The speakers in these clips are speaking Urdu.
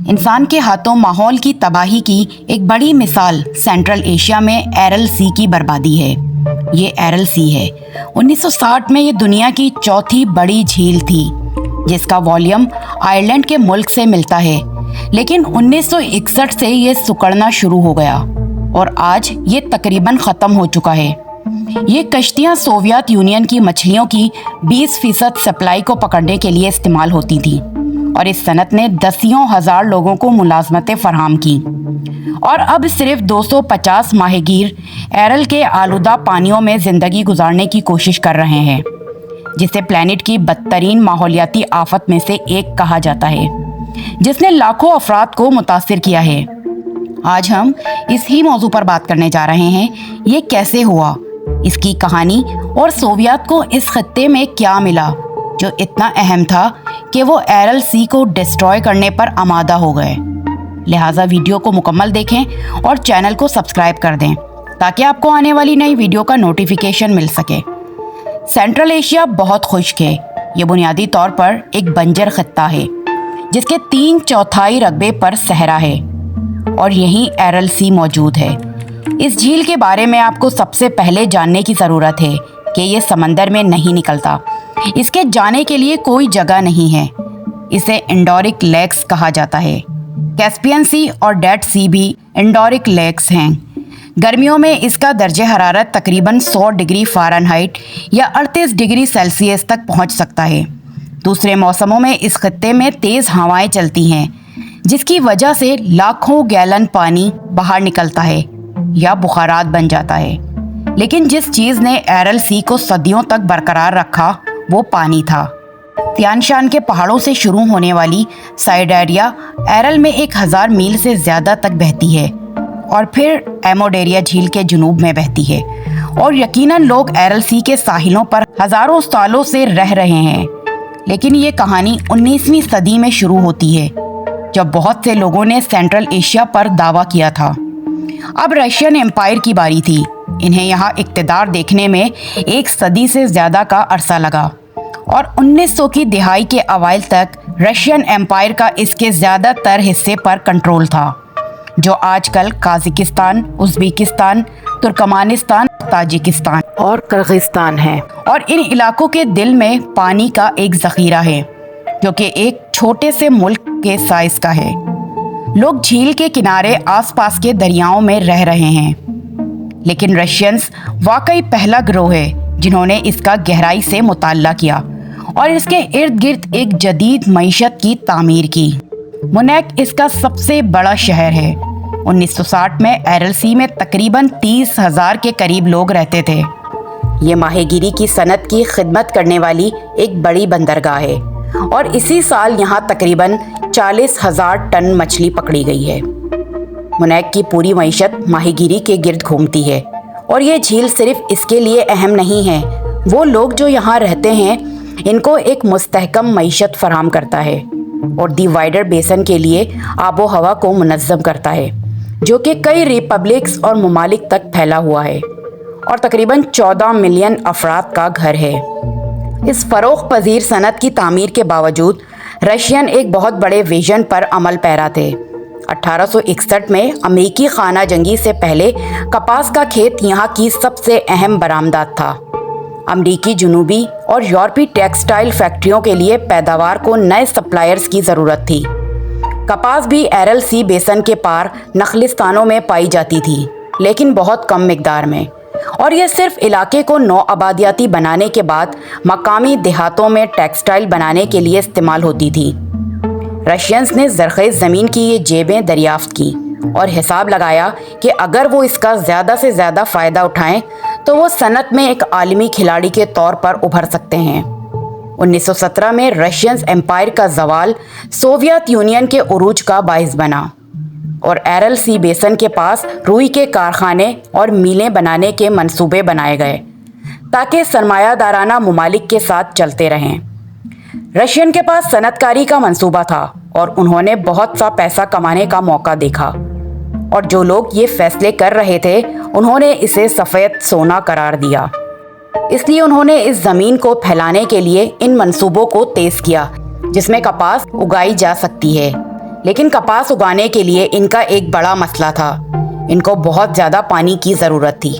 انسان کے ہاتھوں ماحول کی تباہی کی ایک بڑی مثال سینٹرل ایشیا میں ایرل سی کی بربادی ہے۔ یہ ایرل سی ہے۔ 1960 میں یہ دنیا کی چوتھی بڑی جھیل تھی جس کا والیوم آئرلینڈ کے ملک سے ملتا ہے، لیکن 1961 سے یہ سکڑنا شروع ہو گیا اور آج یہ تقریباً ختم ہو چکا ہے۔ یہ کشتیاں سوویت یونین کی مچھلیوں کی 20% سپلائی کو پکڑنے کے لیے استعمال ہوتی تھیں اور اس صنعت نے دسیوں ہزار لوگوں کو ملازمتیں فراہم کی، اور اب صرف 250 ماہی گیر ایرل کے آلودہ پانیوں میں زندگی گزارنے کی کوشش کر رہے ہیں، جسے پلانٹ کی بدترین ماحولیاتی آفت میں سے ایک کہا جاتا ہے، جس نے لاکھوں افراد کو متاثر کیا ہے۔ آج ہم اس ہی موضوع پر بات کرنے جا رہے ہیں۔ یہ کیسے ہوا، اس کی کہانی، اور سوویت کو اس خطے میں کیا ملا جو اتنا اہم تھا کہ وہ ایرل سی کو ڈسٹروائے کرنے پر آمادہ ہو گئے۔ لہٰذا ویڈیو کو مکمل دیکھیں اور چینل کو سبسکرائب کر دیں تاکہ آپ کو آنے والی نئی ویڈیو کا نوٹیفیکیشن مل سکے۔ سینٹرل ایشیا بہت خشک ہے۔ یہ بنیادی طور پر ایک بنجر خطہ ہے جس کے 3/4 رقبے پر صحرا ہے، اور یہیں ایرل سی موجود ہے۔ اس جھیل کے بارے میں آپ کو سب سے پہلے جاننے کی ضرورت ہے کہ یہ سمندر میں نہیں نکلتا۔ اس کے جانے کے لیے کوئی جگہ نہیں ہے۔ اسے انڈورک لیکس کہا جاتا ہے۔ کیسپین سی اور ڈیڈ سی بھی انڈورک لیکس ہیں۔ گرمیوں میں اس کا درجہ حرارت تقریباً 100 ڈگری فارنہائٹ یا 38 ڈگری سیلسیس تک پہنچ سکتا ہے۔ دوسرے موسموں میں اس خطے میں تیز ہوائیں چلتی ہیں، جس کی وجہ سے لاکھوں گیلن پانی باہر نکلتا ہے یا بخارات بن جاتا ہے، لیکن جس چیز نے ایرل سی کو صدیوں تک برقرار رکھا وہ پانی تھا۔ تیان شان کے پہاڑوں سے شروع ہونے والی سائڈیریا ایرل میں 1000 میل سے زیادہ تک بہتی ہے اور پھر ایموڈیریا جھیل کے جنوب میں بہتی ہے، اور یقیناً لوگ ایرل سی کے ساحلوں پر ہزاروں سالوں سے رہ رہے ہیں، لیکن یہ کہانی 19ویں صدی میں شروع ہوتی ہے جب بہت سے لوگوں نے سینٹرل ایشیا پر دعویٰ کیا تھا۔ اب رشین امپائر کی باری تھی۔ انہیں یہاں اقتدار دیکھنے میں 1 صدی سے زیادہ کا عرصہ لگا، اور 1900 کی دہائی کے اوائل تک رشین امپائر کا اس کے زیادہ تر حصے پر کنٹرول تھا، جو آج کل قازقستان، ازبیکستان، ترکمانستان، تاجکستان اور کرغزستان ہے۔ اور ان علاقوں کے دل میں پانی کا ایک ذخیرہ ہے جو کہ ایک چھوٹے سے ملک کے سائز کا ہے۔ لوگ جھیل کے کنارے آس پاس کے دریاؤں میں رہ رہے ہیں، لیکن رشینز واقعی پہلا گروہ ہے جنہوں نے اس کا گہرائی سے مطالعہ کیا اور اس کے ارد گرد ایک جدید معیشت کی تعمیر کی۔ مونیک اس کا سب سے بڑا شہر ہے۔ 1960 میں ایرل سی میں تقریباً 30,000 کے قریب لوگ رہتے تھے۔ یہ ماہی گیری کی صنعت کی خدمت کرنے والی ایک بڑی بندرگاہ ہے، اور اسی سال یہاں تقریباً 40,000 ٹن مچھلی پکڑی گئی ہے۔ مونیک کی پوری معیشت ماہی گیری کے گرد گھومتی ہے، اور یہ جھیل صرف اس کے لیے اہم نہیں ہے، وہ لوگ جو یہاں رہتے ہیں ان کو ایک مستحکم معیشت فراہم کرتا ہے، اور دی وائڈر بیسن کے لیے آب و ہوا کو منظم کرتا ہے، جو کہ کئی ریپبلکس اور ممالک تک پھیلا ہوا ہے اور تقریباً 14 ملین افراد کا گھر ہے۔ اس فروغ پذیر صنعت کی تعمیر کے باوجود رشین ایک بہت بڑے ویژن پر عمل پیرا تھے۔ 1861 میں امریکی خانہ جنگی سے پہلے کپاس کا کھیت یہاں کی سب سے اہم برآمدات تھا۔ امریکی، جنوبی اور یورپی ٹیکسٹائل فیکٹریوں کے لیے پیداوار کو نئے سپلائرز کی ضرورت تھی۔ کپاس بھی ایرل سی بیسن کے پار نخلستانوں میں پائی جاتی تھی، لیکن بہت کم مقدار میں، اور یہ صرف علاقے کو نو آبادیاتی بنانے کے بعد مقامی دیہاتوں میں ٹیکسٹائل بنانے کے لیے استعمال ہوتی تھی۔ رشینز نے زرخیز زمین کی یہ جیبیں دریافت کی اور حساب لگایا کہ اگر وہ اس کا زیادہ سے زیادہ فائدہ اٹھائیں تو وہ صنعت میں ایک عالمی کھلاڑی کے طور پر ابھر سکتے ہیں۔ 1917 میں رشینز امپائر کا زوال سوویت یونین کے عروج کا باعث بنا، اور ایرل سی بیسن کے پاس روئی کے کارخانے اور میلیں بنانے کے منصوبے بنائے گئے تاکہ سرمایہ دارانہ ممالک کے ساتھ چلتے رہیں۔ رشین کے پاس صنعت کاری کا منصوبہ تھا، اور انہوں نے بہت سا پیسہ کمانے کا موقع دیکھا، اور جو لوگ یہ فیصلے کر رہے تھے انہوں نے اسے سفید سونا قرار دیا۔ اس لیے انہوں نے اس زمین کو پھیلانے کے لیے ان منصوبوں کو تیز کیا جس میں کپاس اگائی جا سکتی ہے، لیکن کپاس اگانے کے لیے ان کا ایک بڑا مسئلہ تھا، ان کو بہت زیادہ پانی کی ضرورت تھی۔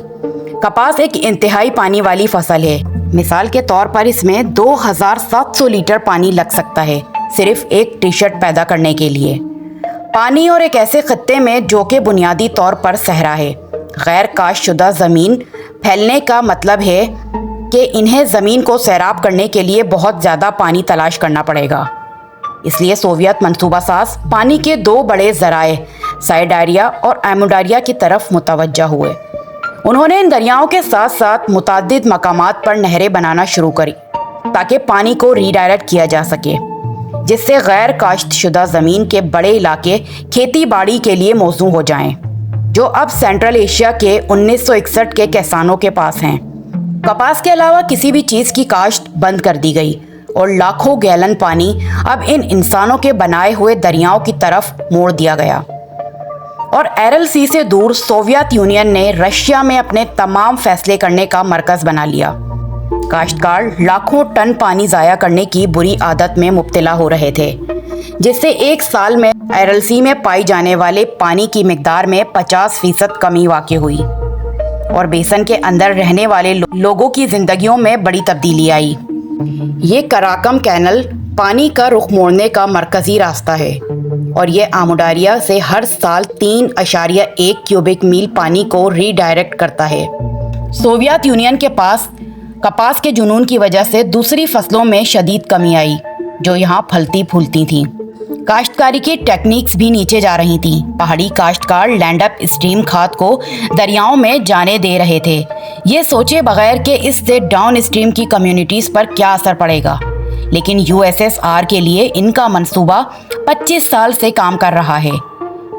کپاس ایک انتہائی پانی والی فصل ہے۔ مثال کے طور پر اس میں 2700 لیٹر پانی لگ سکتا ہے صرف ایک ٹی شرٹ پیدا کرنے کے لیے۔ پانی اور ایک ایسے خطے میں جو کہ بنیادی طور پر صحرا ہے۔ غیر کاشت شدہ زمین پھیلنے کا مطلب ہے کہ انہیں زمین کو سیراب کرنے کے لیے بہت زیادہ پانی تلاش کرنا پڑے گا۔ اس لیے سوویت منصوبہ ساز پانی کے 2 بڑے ذرائع سائیڈاریا اور ایموڈاریا کی طرف متوجہ ہوئے۔ انہوں نے ان دریاؤں کے ساتھ ساتھ متعدد مقامات پر نہریں بنانا شروع کری تاکہ پانی کو ری ڈائریکٹ کیا جا سکے، جس سے غیر کاشت شدہ زمین کے بڑے علاقے کھیتی باڑی کے لیے موزوں ہو جائیں، جو اب سینٹرل ایشیا کے 1961 کے کسانوں کے پاس ہیں۔ کپاس کے علاوہ کسی بھی چیز کی کاشت بند کر دی گئی اور لاکھوں گیلن پانی اب ان انسانوں کے بنائے ہوئے دریاؤں کی طرف موڑ دیا گیا، اور ایرل سی سے دور سوویت یونین نے رشیا میں اپنے تمام فیصلے کرنے کا مرکز بنا لیا۔ کاشتکار لاکھوں ٹن پانی ضائع کرنے کی بری عادت میں مبتلا ہو رہے تھے، جس سے ایک سال میں ایرل سی میں پائی جانے والے پانی کی مقدار میں 50% کمی واقع ہوئی، اور بیسن کے اندر رہنے والے لوگوں کی زندگیوں میں بڑی تبدیلی آئی۔ یہ کراکم کینل پانی کا رخ موڑنے کا مرکزی راستہ ہے، اور یہ آموڈاریا سے ہر سال 3.1 کیوبک میل پانی کو ری ڈائریکٹ کرتا ہے۔ سوویت یونین کے پاس کپاس کے جنون کی وجہ سے دوسری فصلوں میں شدید کمی آئی جو یہاں پھلتی پھولتی تھیں۔ کاشتکاری کی ٹیکنیکس بھی نیچے جا رہی تھیں۔ پہاڑی کاشتکار لینڈ اپ اسٹریم کھاد کو دریاؤں میں جانے دے رہے تھے، یہ سوچے بغیر کہ اس سے ڈاؤن اسٹریم کی کمیونٹیز پر کیا اثر پڑے گا۔ لیکن USSR کے لیے ان کا منصوبہ 25 سال سے کام کر رہا ہے۔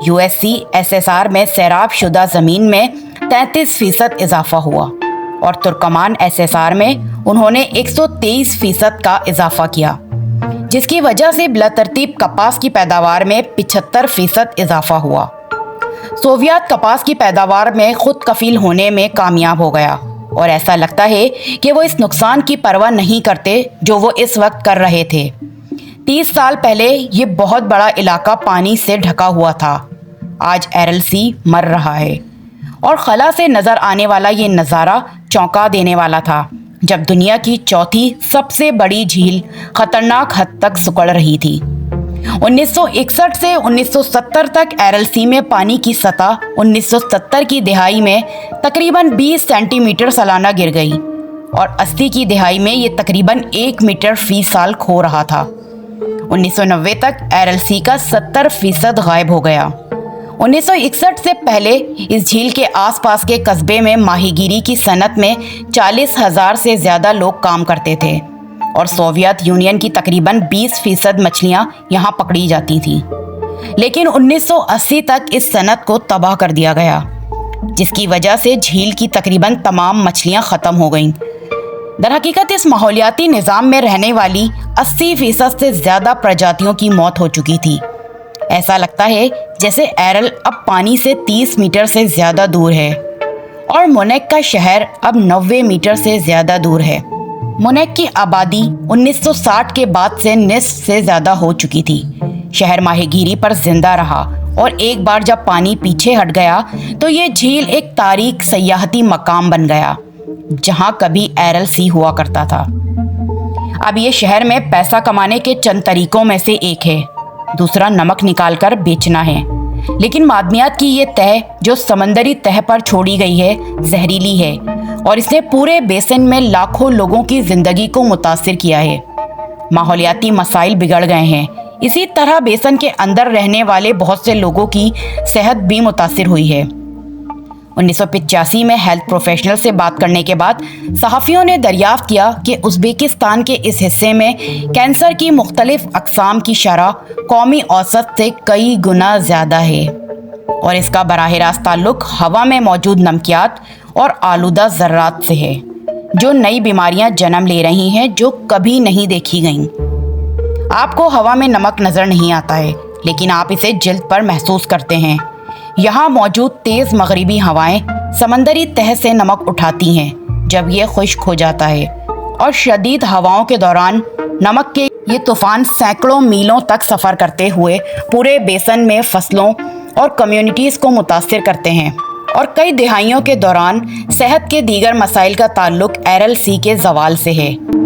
USSR میں سیراب شدہ زمین میں 33% اضافہ ہوا، اور ترکمان SSR میں انہوں نے 123% کا اضافہ کیا، جس کی وجہ سے بلا ترتیب کپاس کی پیداوار میں 75% اضافہ ہوا۔ سوویت کپاس کی پیداوار میں خود کفیل ہونے میں کامیاب ہو گیا، اور ایسا لگتا ہے کہ وہ اس نقصان کی پرواہ نہیں کرتے جو وہ اس وقت کر رہے تھے۔ 30 سال پہلے یہ بہت بڑا علاقہ پانی سے ڈھکا ہوا تھا، آج ایرل سی مر رہا ہے، اور خلا سے نظر آنے والا یہ نظارہ چونکا دینے والا تھا جب دنیا کی چوتھی سب سے بڑی جھیل خطرناک حد تک سکڑ رہی تھی۔ 1961 سے 1970 تک ایرل سی میں پانی کی سطح 1970 کی دہائی میں تقریباً 20 سینٹی میٹر سالانہ گر گئی، اور 80 کی دہائی میں یہ تقریباً 1 میٹر فی سال کھو رہا تھا۔ 1990 تک ایرل سی کا 70% غائب ہو گیا۔ 1961 سے پہلے اس جھیل کے آس پاس کے قصبے میں ماہی گیری کی صنعت میں 40,000 سے زیادہ لوگ کام کرتے تھے، اور سوویت یونین کی تقریباً 20% مچھلیاں یہاں پکڑی جاتی تھیں۔ لیکن 1980 تک اس صنعت کو تباہ کر دیا گیا، جس کی وجہ سے جھیل کی تقریباً تمام مچھلیاں ختم ہو گئیں۔ در حقیقت اس ماحولیاتی نظام میں رہنے والی 80% سے زیادہ پرجاتیوں کی موت ہو چکی تھی۔ ایسا لگتا ہے جیسے ایرل اب پانی سے 30 میٹر سے زیادہ دور ہے، اور مونیک کا شہر اب 90 میٹر سے زیادہ دور ہے۔ مونیک کی آبادی 1960 کے بعد سے نصف سے زیادہ ہو چکی تھی۔ شہر ماہی گیری پر زندہ رہا، اور ایک بار جب پانی پیچھے ہٹ گیا تو یہ جھیل ایک تاریک سیاحتی مقام بن گیا جہاں کبھی ایرل سی ہوا کرتا تھا۔ اب یہ شہر میں پیسہ کمانے کے چند طریقوں میں سے ایک ہے، دوسرا نمک نکال کر بیچنا ہے۔ لیکن معدنیات کی یہ تہ جو سمندری تہ پر چھوڑی گئی ہے زہریلی ہے، اور اس نے پورے بیسن میں لاکھوں لوگوں کی زندگی کو متاثر کیا ہے۔ ماحولیاتی مسائل بگڑ گئے ہیں، اسی طرح بیسن کے اندر رہنے والے بہت سے لوگوں کی صحت بھی متاثر ہوئی ہے۔ 1985 میں ہیلتھ پروفیشنل سے بات کرنے کے بعد صحافیوں نے دریافت کیا کہ ازبیکستان کے اس حصے میں کینسر کی مختلف اقسام کی شرح قومی اوسط سے کئی گنا زیادہ ہے، اور اس کا براہ راست تعلق ہوا میں موجود نمکیات اور آلودہ ذرات سے ہے، جو نئی بیماریاں جنم لے رہی ہیں جو کبھی نہیں دیکھی گئیں۔ آپ کو ہوا میں نمک نظر نہیں آتا ہے، لیکن آپ اسے جلد پر محسوس کرتے ہیں۔ یہاں موجود تیز مغربی ہوائیں سمندری تہ سے نمک اٹھاتی ہیں جب یہ خشک ہو جاتا ہے، اور شدید ہواؤں کے دوران نمک کے یہ طوفان سینکڑوں میلوں تک سفر کرتے ہوئے پورے بیسن میں فصلوں اور کمیونٹیز کو متاثر کرتے ہیں اور کئی دہائیوں کے دوران صحت کے دیگر مسائل کا تعلق ایرل سی کے زوال سے ہے۔